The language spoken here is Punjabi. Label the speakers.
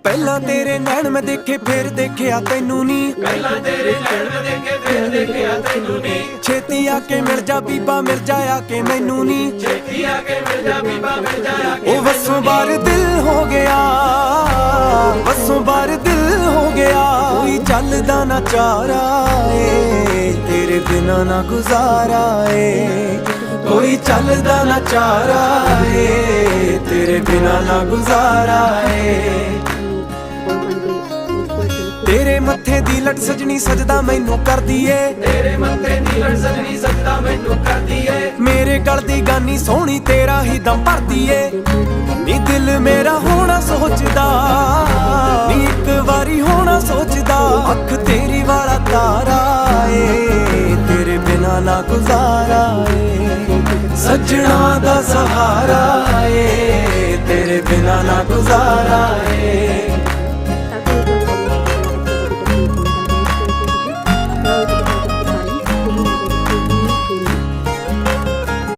Speaker 1: ਪਹਿਲਾਂ ਤੇਰੇ ਨੈਣ ਮੈਂ ਦੇਖੇ ਫੇਰ ਦੇਖਿਆ ਤੈਨੂੰ ਨੀ,
Speaker 2: ਪਹਿਲਾਂ ਤੇਰੇ ਨੈਣ ਮੈਂ ਦੇਖੇ ਫੇਰ ਦੇਖਿਆ ਤੈਨੂੰ ਨੀ।
Speaker 1: ਛੇਤੀ ਆ ਕੇ ਮਿਲ ਜਾ ਬੀਬਾ ਮਿਲ ਜਾ ਆ ਕੇ ਮੈਨੂੰ ਨੀ,
Speaker 2: ਛੇਤੀ ਆ ਕੇ ਮਿਲ ਜਾ ਬੀਬਾ ਮਿਲ ਜਾ ਆ ਕੇ।
Speaker 1: ਉਹ ਵੱਸੋਂ ਬਾਹਰ ਦਿਲ ਹੋ ਗਿਆ, ਵੱਸੋਂ ਬਾਹਰ ਦਿਲ ਹੋ ਗਿਆ। ਕੋਈ ਚੱਲਦਾ ਨਾ ਚਾਰਾ ਏ ਤੇਰੇ ਬਿਨਾ ਨਾ ਗੁਜ਼ਾਰਾ ਏ, ਕੋਈ ਚੱਲਦਾ ਨਾ ਚਾਰਾ ਏ ਤੇਰੇ ਬਿਨਾ ਨਾ ਗੁਜ਼ਾਰਾ ਏ। ਤੇਰੇ ਮੱਥੇ ਦੀ ਲਟ ਸਜਣੀ ਸਜਦਾ ਮੈਨੂੰ ਕਰਦੀ ਏ,
Speaker 2: ਤੇਰੇ ਮੱਥੇ ਦੀ ਲਟ ਸਜਣੀ ਸਜਦਾ ਮੈਨੂੰ ਕਰਦੀ ਏ।
Speaker 1: ਮੇਰੇ ਗਲ ਦੀ ਗਾਨੀ ਸੋਹਣੀ ਤੇਰਾ ਹੀ ਦਮ ਭਰਦੀ ਏ। ਨੀ ਦਿਲ ਮੇਰਾ ਹੋਣਾ ਸੋਚਦਾ, ਨੀ ਇੱਕ ਵਾਰੀ ਹੋਣਾ ਸੋਚਦਾ। ਅੱਖ ਤੇਰੀ ਵਾਲਾ ਤਾਰਾ ਏ ਤੇਰੇ ਬਿਨਾ ਨਾ ਗੁਜ਼ਾਰਾ ਏ, ਸੱਜਣਾ ਦਾ ਸਹਾਰਾ ਏ ਤੇਰੇ ਬਿਨਾ ਨਾ ਗੁਜ਼ਾਰਾ ਏ।